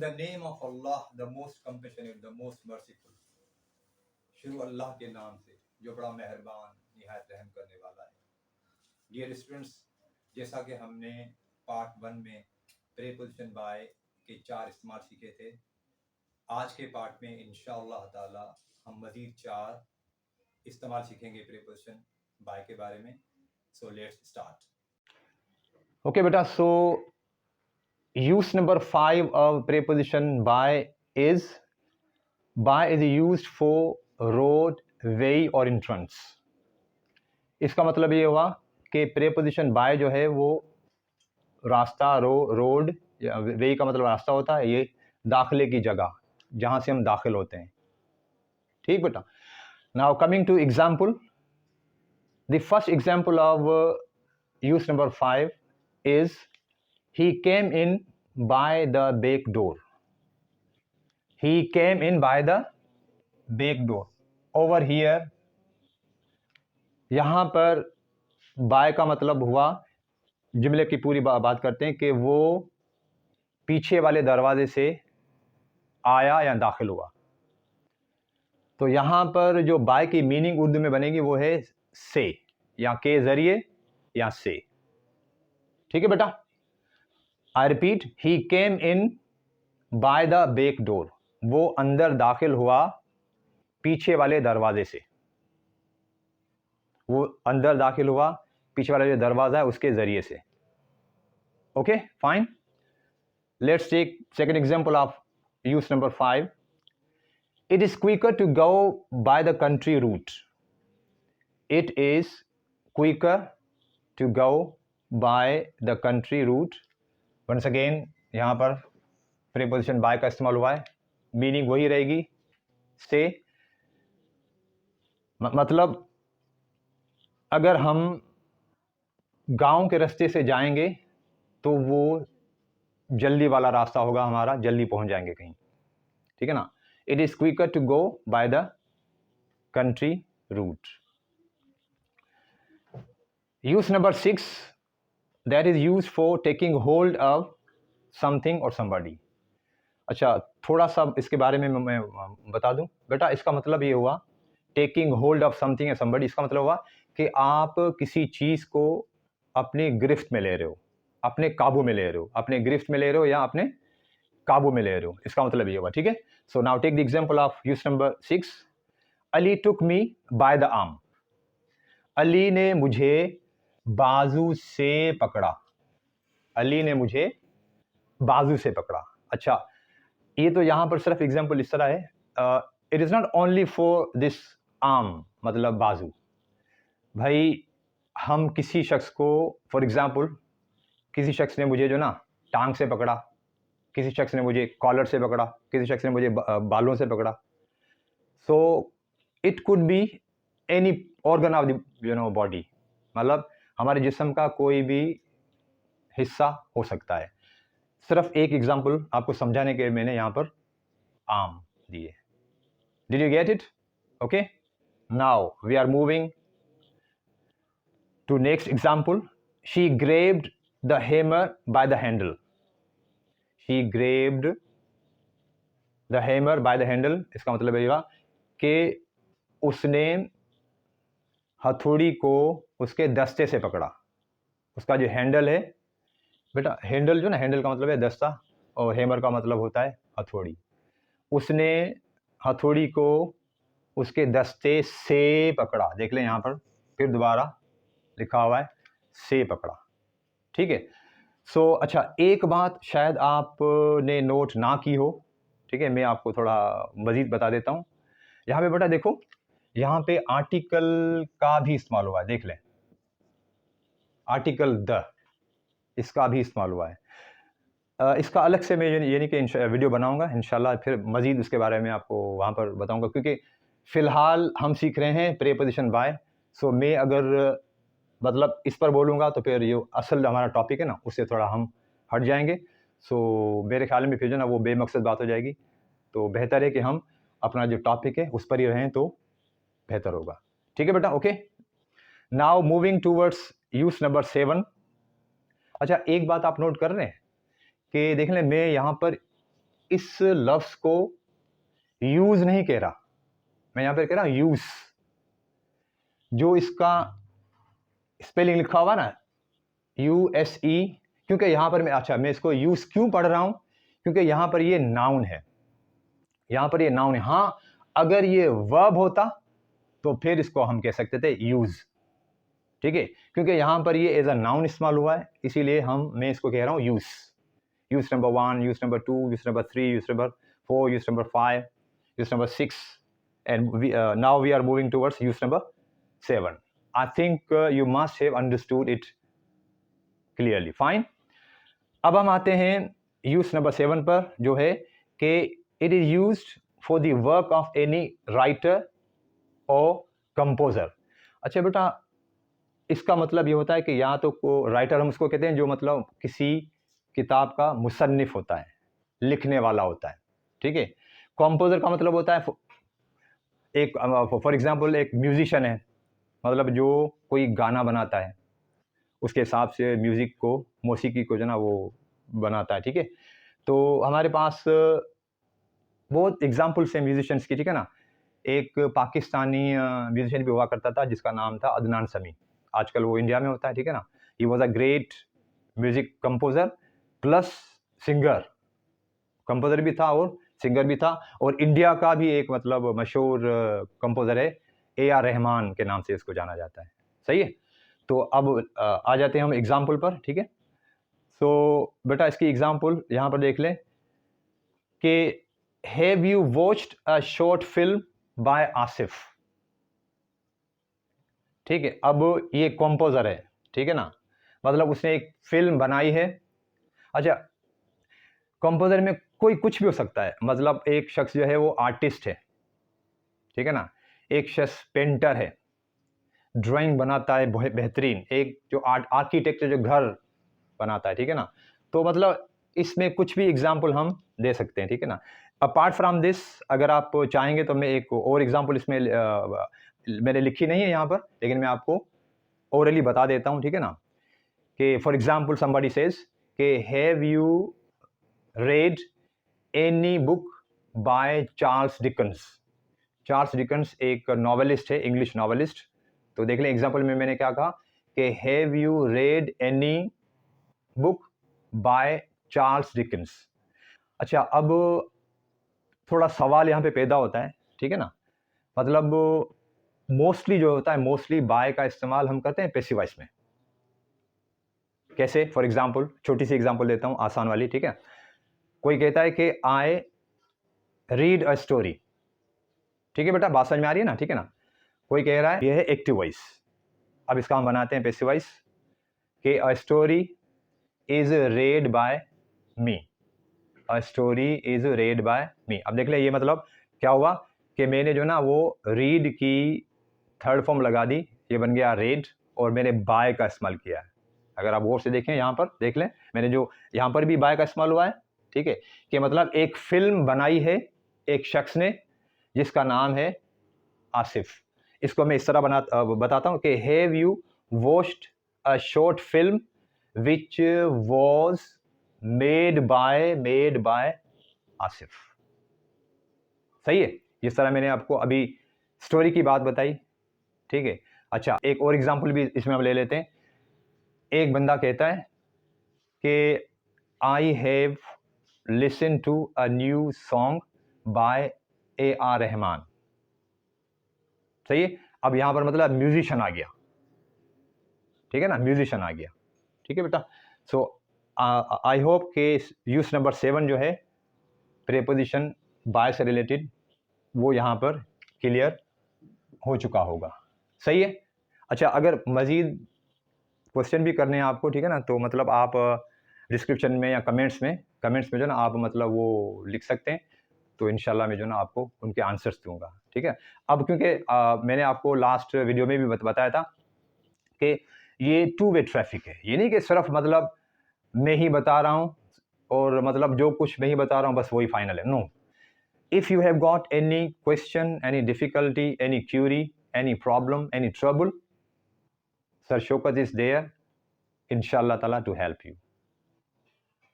In the name of Allah the most compassionate the most merciful. शुरू अल्लाह के नाम से जो बड़ा मेहरबान निहायत रहम करने वाला है। डियर स्टूडेंट्स, जैसा कि हमने पार्ट 1 में प्रीपोजिशन बाय के 4 इस्तेमाल सीखे थे, आज के पार्ट में इंशाअल्लाह ताला हम मज़ीद 4 इस्तेमाल सीखेंगे प्रीपोजिशन बाय के बारे में। So let's start. Okay beta, so use number 5 of preposition by is used for road, way और entrance। इसका मतलब ये हुआ कि preposition by जो है वो रास्ता, रोड या वे का मतलब रास्ता होता है, ये दाखिले की जगह जहाँ से हम दाखिल होते हैं। ठीक बेटा। Now coming to example, the first example of use number 5 is he came in by the back door। He came in by the back door। Over here, यहाँ पर by का मतलब हुआ, जुमले की पूरी बात करते हैं कि वो पीछे वाले दरवाजे से आया या दाखिल हुआ। तो यहाँ पर जो by की मीनिंग उर्दू में बनेगी वो है से, या के जरिए या से। ठीक है बेटा। I repeat, he came in by the back door. वो अंदर दाखिल हुआ पीछे वाले दरवाजे से। वो अंदर दाखिल हुआ पीछे वाला जो दरवाजा है उसके जरिए से। Okay fine. Let's take second example of use number 5। It is quicker to go by the country route. It is quicker to go by the country route. Once again यहाँ पर प्रीपोजिशन बाय का इस्तेमाल हुआ है, meaning वही रहेगी से। मतलब अगर हम गांव के रास्ते से जाएंगे तो वो जल्दी वाला रास्ता होगा हमारा, जल्दी पहुंच जाएंगे कहीं। ठीक है ना। It is quicker to go by the country route. Use number 6, that is use for taking hold of something और समबडी। अच्छा, थोड़ा सा इसके बारे में मैं बता दूं बेटा। इसका मतलब ये हुआ टेकिंग होल्ड ऑफ समथिंग या समबडी, इसका मतलब हुआ कि आप किसी चीज़ को अपनी गिरफ्त में ले रहे हो, अपने काबू में ले रहे हो, अपने गिरफ्त में ले रहे हो या अपने काबू में ले रहे हो। इसका मतलब ये हुआ। ठीक है। So now take the example of use number 6। Ali took me by the arm. Ali ने मुझे बाजू से पकड़ा। अली ने मुझे बाजू से पकड़ा। अच्छा, ये तो यहाँ पर सिर्फ एग्जाम्पल इस तरह है। It is not only for this arm, मतलब बाजू। भाई हम किसी शख्स को, फॉर एग्जाम्पल किसी शख्स ने मुझे जो ना टांग से पकड़ा, किसी शख्स ने मुझे कॉलर से पकड़ा, किसी शख्स ने मुझे बालों से पकड़ा। So it could be any organ of the body, मतलब हमारे जिस्म का कोई भी हिस्सा हो सकता है। सिर्फ एक एग्जाम्पल आपको समझाने के मैंने यहाँ पर आर्म दिए। Did you get it? Okay, now we are moving to next example. She grabbed the hammer by the handle. She grabbed the hammer by the handle, इसका मतलब ये हुआ कि उसने हथौड़ी को उसके दस्ते से पकड़ा। उसका जो हैंडल है बेटा, हैंडल जो ना, हैंडल का मतलब है दस्ता और हैमर का मतलब होता है हथौड़ी। उसने हथौड़ी को उसके दस्ते से पकड़ा। देख लें यहाँ पर फिर दोबारा लिखा हुआ है से पकड़ा। ठीक है। सो अच्छा, एक बात शायद आपने नोट ना की हो, ठीक है, मैं आपको थोड़ा मज़ीद बता देता हूँ। यहाँ पे बेटा देखो, यहाँ पे आर्टिकल का भी इस्तेमाल हुआ है। देख लें, आर्टिकल द, इसका भी इस्तेमाल हुआ है। इसका अलग से मैं यानी कि वीडियो बनाऊंगा इंशाल्लाह, फिर मज़ीद उसके बारे में आपको वहाँ पर बताऊंगा, क्योंकि फ़िलहाल हम सीख रहे हैं प्रीपोजिशन बाय। सो मैं अगर मतलब इस पर बोलूँगा तो फिर ये असल हमारा टॉपिक है ना, उससे थोड़ा हम हट जाएंगे। सो मेरे ख्याल में फिर जो ना वो बेमकसद बात हो जाएगी। तो बेहतर है कि हम अपना जो टॉपिक है उस पर ही रहें तो बेहतर होगा। ठीक है बेटा। Okay, now moving towards use number 7। अच्छा, एक बात आप नोट कर रहे हैं कि देख लें, मैं यहाँ पर इस लफ्ज़ को यूज़ नहीं कह रहा, मैं यहाँ पे कह रहा हूँ यूज़। जो इसका स्पेलिंग लिखा हुआ ना USE, क्योंकि यहाँ पर मैं इसको यूज़ क्यों पढ़ रहा हूँ, क्योंकि यहाँ पर ये नाउन है, यहाँ पर ये नाउन है। हाँ, अगर ये वर्ब होता तो फिर इसको हम कह सकते थे यूज़, ठीक है, क्योंकि यहाँ पर ये एज अ नाउन इस्तेमाल हुआ है, इसीलिए मैं इसको कह रहा हूँ use. Use number 1, use number 2, use number 3, use number 4, use number 5, use number 6, and now we are moving towards use number 7. I think you must have understood it clearly. Fine. अब हम आते हैं use number 7 पर, जो है कि it is used for the work of any writer or composer. अच्छा बेटा, इसका मतलब ये होता है कि या तो राइटर हम उसको कहते हैं जो मतलब किसी किताब का मुसन्निफ होता है, लिखने वाला होता है, ठीक है। कंपोजर का मतलब होता है एक, फॉर एग्जांपल एक म्यूजिशियन है, मतलब जो कोई गाना बनाता है उसके हिसाब से म्यूज़िक को, मौसीकी को जो ना वो बनाता है, ठीक है। तो हमारे पास बहुत एग्जांपल्स हैं म्यूजिशियंस की, ठीक है ना। एक पाकिस्तानी म्यूजिशियन भी हुआ करता था जिसका नाम था अदनान समी, आजकल वो इंडिया में होता है, ठीक है ना। He was a great music composer plus singer, composer भी था और सिंगर भी था, और इंडिया का भी एक मतलब मशहूर कंपोजर है, AR रहमान के नाम से इसको जाना जाता है, सही है। तो अब आ जाते हैं हम एग्जाम्पल पर, ठीक है। सो बेटा इसकी एग्जाम्पल यहाँ पर देख लें कि have you watched a short film bye Asif, ठीक है। अब ये कंपोजर है, ठीक है ना, मतलब उसने एक फिल्म बनाई है। अच्छा, कंपोजर में कोई कुछ भी हो सकता है, मतलब एक शख्स जो है वो आर्टिस्ट है, ठीक है ना, एक शख्स पेंटर है, ड्राइंग बनाता है बेहतरीन, एक जो आर्किटेक्ट जो घर बनाता है, ठीक है ना। तो मतलब इसमें कुछ भी एग्जाम्पल हम दे सकते हैं, ठीक है ना। अपार्ट फ्रॉम दिस, अगर आप चाहेंगे तो मैं एक और एग्जाम्पल इसमें मैंने लिखी नहीं है यहाँ पर, लेकिन मैं आपको ओरली बता देता हूँ, ठीक है ना। कि फॉर एग्जाम्पल समबडी सेज कि have you read any book by Charles Dickens. Charles Dickens एक नॉवेलिस्ट है, इंग्लिश नॉवेलिस्ट। तो देख लें एग्जाम्पल में मैंने क्या कहा कि have you read any book by Charles Dickens. अच्छा, अब थोड़ा सवाल यहाँ पे पैदा होता है, ठीक है ना। मतलब मोस्टली जो होता है, मोस्टली बाय का इस्तेमाल हम करते हैं पैसिव वॉइस में। कैसे? फॉर एग्जाम्पल छोटी सी एग्जाम्पल देता हूँ, आसान वाली, ठीक है। कोई कहता है कि आई रीड अ स्टोरी, ठीक है बेटा, बात समझ में आ रही है ना, ठीक है ना। कोई कह रहा है ये है एक्टिव वॉइस, अब इसका हम बनाते हैं पैसिव वॉइस कि a story is read by me, a story is read by me. अब देख ले ये मतलब क्या हुआ कि मैंने जो ना वो रीड की थर्ड फॉर्म लगा दी, ये बन गया रेड, और मैंने बाय का इस्तेमाल किया है। अगर आप गौर से देखें यहाँ पर देख लें, मैंने जो यहाँ पर भी बाय का इस्तेमाल हुआ है, ठीक है, कि मतलब एक फिल्म बनाई है एक शख्स ने जिसका नाम है आसिफ। इसको मैं इस तरह बताता हूँ कि have you watched a short film which was made by Asif. सही है, जिस तरह मैंने आपको अभी स्टोरी की बात बताई, ठीक है। अच्छा, एक और एग्जांपल भी इसमें हम ले लेते हैं। एक बंदा कहता है कि I have listen to a new song by AR Rahman, सही है। अब यहां पर मतलब म्यूजिशियन आ गया, ठीक है ना, म्यूजिशियन आ गया, ठीक है बेटा। सो आई होप के यूज नंबर 7 जो है प्रेपोजिशन बाय से रिलेटेड, वो यहाँ पर क्लियर हो चुका होगा, सही है। अच्छा, अगर मज़ीद क्वेश्चन भी करने हैं आपको, ठीक है ना, तो मतलब आप डिस्क्रिप्शन में या कमेंट्स में जो ना आप मतलब वो लिख सकते हैं, तो इंशाल्लाह मैं जो ना आपको उनके आंसर्स दूंगा, ठीक है। अब क्योंकि मैंने आपको लास्ट वीडियो में भी बताया था कि ये 2 वे ट्रैफिक है, ये नहीं कि सिर्फ मतलब मैं ही बता रहा हूँ और मतलब जो कुछ मैं ही बता रहा हूँ बस वही फाइनल है, no. If you have got any question, any difficulty, any query, any problem, any trouble, Sir Shaukat is there, inshallah ta'ala, to help you.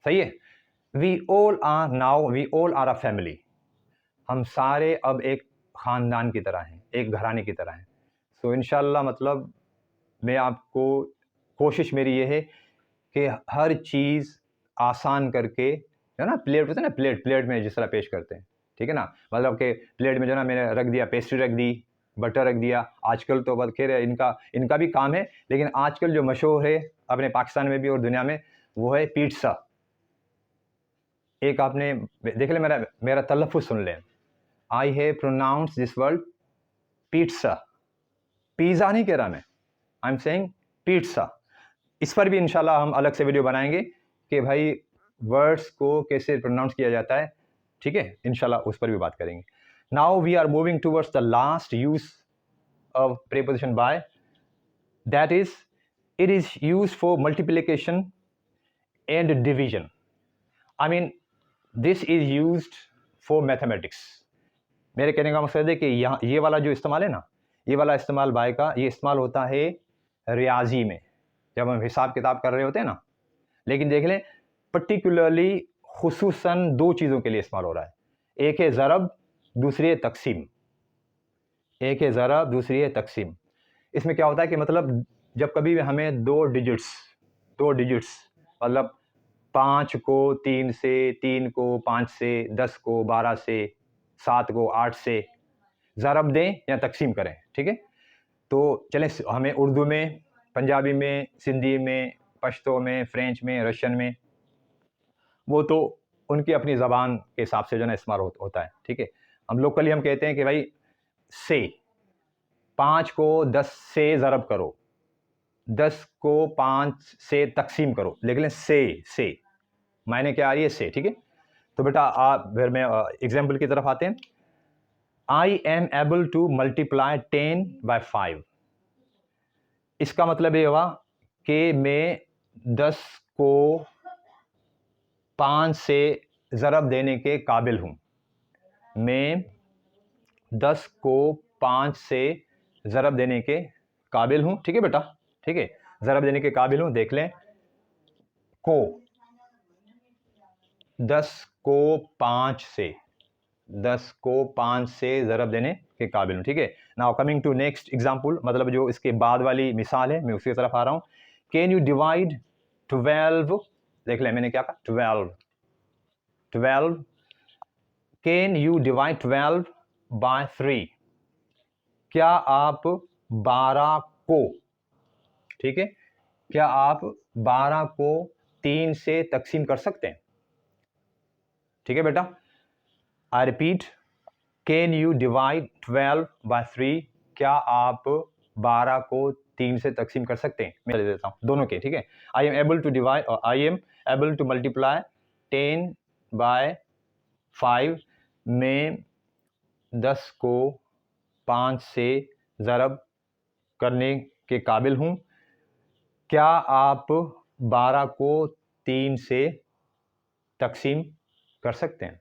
सही है। We all are a family, हम सारे अब एक ख़ानदान की तरह हैं, एक घराने की तरह हैं। सो इंशाल्लाह मतलब मैं आपको, कोशिश मेरी ये है कि हर चीज़ आसान करके, है ना, प्लेट होता है ना, प्लेट में जिस तरह पेश करते हैं, ठीक है ना, मतलब कि प्लेट में जो ना मैंने रख दिया, पेस्ट्री रख दी, बटर रख दिया। आजकल तो बस खैर इनका भी काम है, लेकिन आजकल जो मशहूर है अपने पाकिस्तान में भी और दुनिया में, वो है पिज़्ज़ा। एक आपने देख ले, मेरा तलफ़ुज़ सुन लें। I have pronounce this word pizza, pizza नहीं कह रहा मैं, आई एम सेइंग पिज़्ज़ा। इस पर भी इंशाल्लाह हम अलग से वीडियो बनाएंगे कि भाई वर्ड्स को कैसे प्रोनाउंस किया जाता है, ठीक है, इंशाल्लाह उस पर भी बात करेंगे। Now we are moving towards the last use of preposition by, that is it is use for multiplication and division. I mean this is used for mathematics. मेरे कहने का मकसद है कि यहाँ ये वाला जो इस्तेमाल है ना, ये वाला इस्तेमाल बाय का, ये इस्तेमाल होता है रियाजी में, जब हम हिसाब किताब कर रहे होते हैं ना। लेकिन देख लें पर्टिकुलरली खुसूसन दो चीज़ों के लिए इस्तेमाल हो रहा है, एक है ज़रब, दूसरी है तकसीम। एक है ज़रब, दूसरी है तकसीम। इसमें क्या होता है कि मतलब जब कभी भी हमें दो डिजिट्स मतलब 5 को 3 से, 3 को 5 से, 10 को 12 से, 7 को 8 से ज़रब दें या तकसीम करें, ठीक है। तो चलें, हमें उर्दू में, पंजाबी में, सिंधी में, पश्तो में, फ्रेंच में, रशियन में, वो तो उनकी अपनी ज़बान के हिसाब से जो है ना इस्तेमाल होता है, ठीक है। हम लोकली हम कहते हैं कि भाई से 5 को 10 से ज़रब करो, 10 को 5 से तकसीम करो, लेकिन से मायने क्या आ रही है, से, ठीक है। तो बेटा आप फिर मैं एग्जाम्पल की तरफ आते हैं। आई am able to multiply 10 by 5। इसका मतलब ये हुआ कि मैं 10 को 5 से ज़रब देने के काबिल हूँ। मैं 10 को 5 से ज़रब देने के काबिल हूँ, ठीक है बेटा, ठीक है, ज़रब देने के काबिल हूँ। देख लें, को 10 को 5 से, 10 को 5 से ज़रब देने के काबिल हूँ, ठीक है। Now coming to next example, मतलब जो इसके बाद वाली मिसाल है, मैं उसकी तरफ आ रहा हूँ। कैन यू डिवाइड 12, देख लें मैंने क्या कहा, 12 कैन यू डिवाइड 12 बाय 3। क्या आप 12 को, ठीक है, क्या आप 12 को 3 से तकसीम कर सकते हैं, ठीक है बेटा। I repeat, can you divide 12 by 3, क्या आप 12 को 3 से तकसीम कर सकते हैं। मैं दे देता हूँ दोनों के, ठीक है। I am able to multiply 10 by 5, मैं 10 को 5 से ज़रब करने के काबिल हूँ। क्या आप 12 को 3 से तकसीम कर सकते हैं,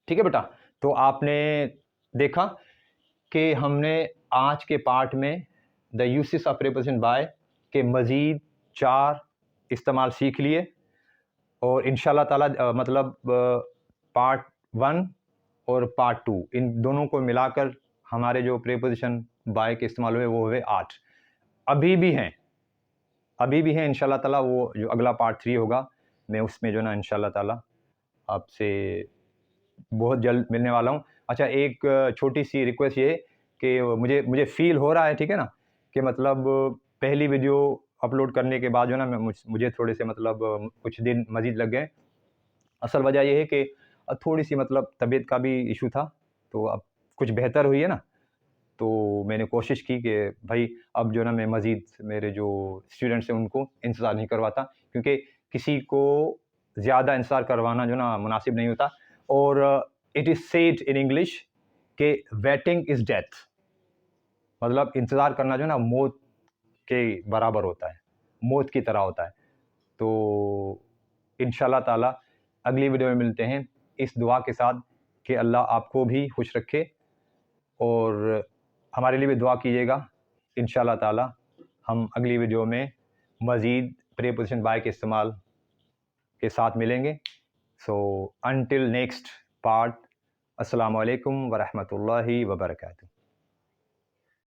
ठीक है बेटा। तो आपने देखा कि हमने आज के पार्ट में the uses of preposition by के मज़ीद 4 इस्तेमाल सीख लिए, और इंशाल्लाह ताला मतलब पार्ट 1 और पार्ट 2 इन दोनों को मिलाकर हमारे जो प्रीपोजिशन बाय के इस्तेमाल हुए वो हुए 8। अभी भी हैं इंशाल्लाह ताला, वो जो अगला पार्ट 3 होगा, मैं उसमें जो ना इंशाल्लाह ताला आपसे बहुत जल्द मिलने वाला हूँ। अच्छा, एक छोटी सी रिक्वेस्ट ये है कि मुझे फ़ील हो रहा है, ठीक है ना, कि मतलब पहली वीडियो अपलोड करने के बाद जो ना मुझे थोड़े से मतलब कुछ दिन मज़ीद लग गए। असल वजह ये है कि थोड़ी सी मतलब तबीयत का भी इशू था, तो अब कुछ बेहतर हुई है ना, तो मैंने कोशिश की कि भाई अब जो ना मैं मज़ीद मेरे जो स्टूडेंट्स हैं उनको इंतज़ार नहीं करवाता, क्योंकि किसी को ज़्यादा इंतज़ार करवाना जो ना मुनासिब नहीं होता। और it is said in English कि वेटिंग इज़ डेथ, मतलब इंतज़ार करना जो ना मौत के बराबर होता है, मौत की तरह होता है। तो इंशाल्लाह ताला अगली वीडियो में मिलते हैं, इस दुआ के साथ कि अल्लाह आपको भी खुश रखे, और हमारे लिए भी दुआ कीजिएगा। इंशाल्लाह ताला हम अगली वीडियो में मज़ीद प्रीपोजिशन बाय के इस्तेमाल के साथ मिलेंगे। So until next part, Assalamu alaikum wa rahmatullahi wa barakatuh.